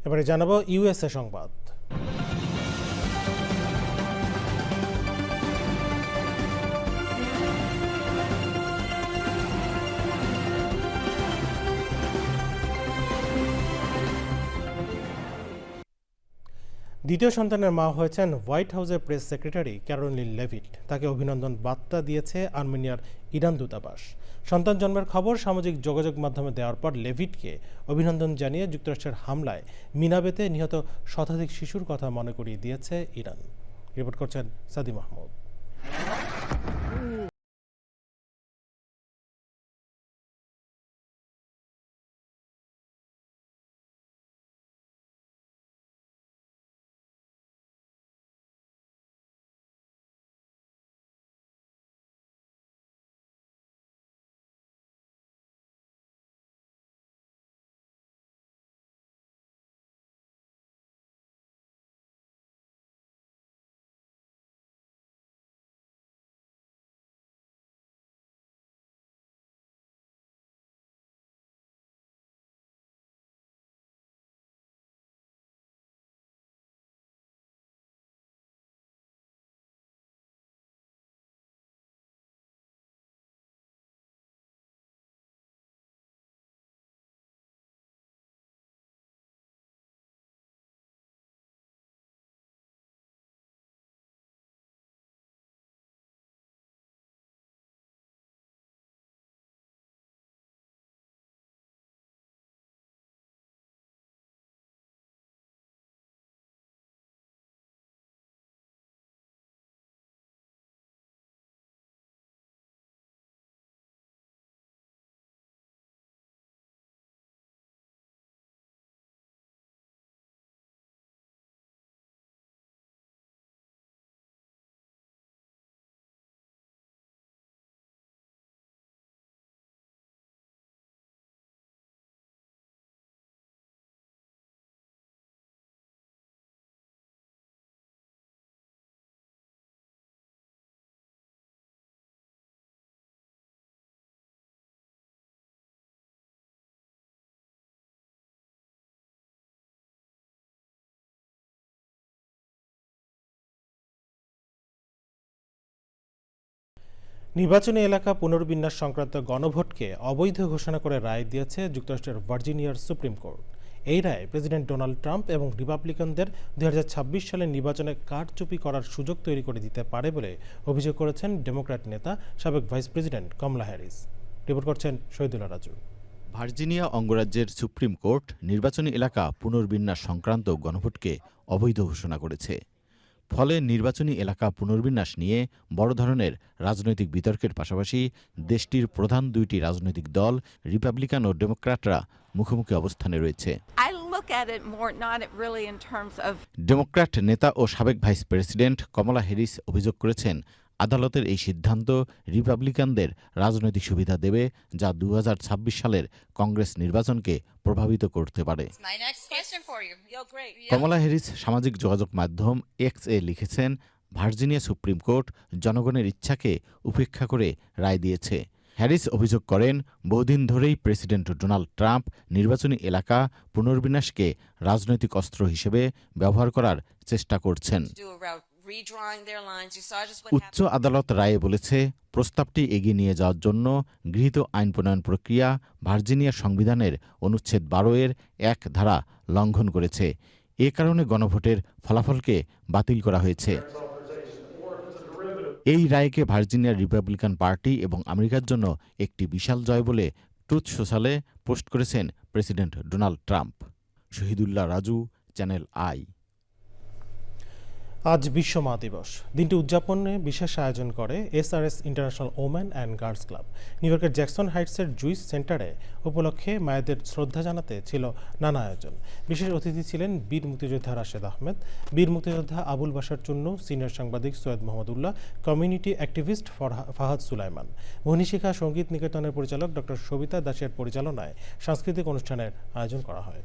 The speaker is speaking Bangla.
এবারে জানাবো ইউএসএ সংবাদ। দ্বিতীয় সন্তানের মা হয়েছেন হোয়াইট হাউসের প্রেস সেক্রেটারি ক্যারোলিন লেভিট। তাকে অভিনন্দন বার্তা দিয়েছে আর্মেনিয়ার ইরান দূতাবাস। সন্তান জন্মের খবর সামাজিক যোগাযোগ মাধ্যমে দেওয়ার পর লেভিটকে অভিনন্দন জানিয়ে যুক্তরাষ্ট্রের হামলায় মিনাবেতে নিহত শতাধিক শিশুর কথা মনে করিয়ে দিয়েছে ইরান। রিপোর্ট করছেন সাদি মাহমুদ। নির্বাচনী এলাকা পুনর্বিন্যাস সংক্রান্ত গণভোটকে অবৈধ ঘোষণা করে রায় দিয়েছে যুক্তরাষ্ট্রের ভার্জিনিয়ার সুপ্রিম কোর্ট। এই রায় প্রেসিডেন্ট ডোনাল্ড ট্রাম্প এবং রিপাবলিকানদের 2026 সালের নির্বাচনে কারচুপি করার সুযোগ তৈরি করে দিতে পারে বলে অভিযোগ করেছেন ডেমোক্র্যাট নেতা সাবেক ভাইস প্রেসিডেন্ট কমলা হ্যারিস। রিপোর্ট করছেন শহীদুল্লাহ রাজু। ভার্জিনিয়া অঙ্গরাজ্যের সুপ্রিম কোর্ট নির্বাচনী এলাকা পুনর্বিন্যাস সংক্রান্ত গণভোটকে অবৈধ ঘোষণা করেছে। ফলে নির্বাচনী এলাকা পুনর্বিন্যাস নিয়ে বড় ধরনের রাজনৈতিক বিতর্কের পাশাপাশি দেশটির প্রধান দুইটি রাজনৈতিক দল রিপাবলিকান ও ডেমোক্র্যাটরা মুখোমুখি অবস্থানে রয়েছে। ডেমোক্র্যাট নেতা ও সাবেক ভাইস প্রেসিডেন্ট কমলা হ্যারিস অভিযোগ করেছেন, আদালতের এই সিদ্ধান্ত রিপাবলিকানদের রাজনৈতিক সুবিধা দেবে, যা 2026 সালের কংগ্রেস নির্বাচনকে প্রভাবিত করতে পারে। কমলা হ্যারিস সামাজিক যোগাযোগ মাধ্যম এক্স-এ লিখেছেন, ভার্জিনিয়া সুপ্রিম কোর্ট জনগণের ইচ্ছাকে উপেক্ষা করে রায় দিয়েছে। হ্যারিস অভিযোগ করেন, বহুদিন ধরেই প্রেসিডেন্ট ডোনাল্ড ট্রাম্প নির্বাচনী এলাকা পুনর্বিন্যাসকে রাজনৈতিক অস্ত্র হিসেবে ব্যবহার করার চেষ্টা করছেন। উচ্চ আদালত রায়ে বলেছে, প্রস্তাবটি এগিয়ে নিয়ে যাওয়ার জন্য গৃহীত আইন প্রণয়ন প্রক্রিয়া ভার্জিনিয়ার সংবিধানের অনুচ্ছেদ 12-এর 1 ধারা লঙ্ঘন করেছে। এ কারণে গণভোটের ফলাফলকে বাতিল করা হয়েছে। এই রায়কে ভার্জিনিয়ার রিপাবলিকান পার্টি এবং আমেরিকার জন্য একটি বিশাল জয় বলে ট্রুথ সোশ্যালে পোস্ট করেছেন president Donald Trump. Shahidullah Raju, channel I. আজ বিশ্ব মা দিবস। দিনটি উদযাপনে বিশেষ আয়োজন করে SRS international women and girls club. New ইয়র্কের জ্যাকসন হাইটসের জুইস সেন্টারে উপলক্ষে মায়েদের শ্রদ্ধা জানাতে ছিল নানা আয়োজন। বিশেষ অতিথি ছিলেন বীর মুক্তিযোদ্ধা রাশেদ আহমেদ, বীর মুক্তিযোদ্ধা আবুল বাশার চুন্নু, সিনিয়র সাংবাদিক সৈয়দ মোহাম্মদুল্লাহ, কমিউনিটি অ্যাক্টিভিস্ট ফাহাদ সুলাইমান। মনীষিকা সঙ্গীত নিকেতনের পরিচালক ডক্টর সবিতা দাসের পরিচালনায় সাংস্কৃতিক অনুষ্ঠানের আয়োজন করা হয়।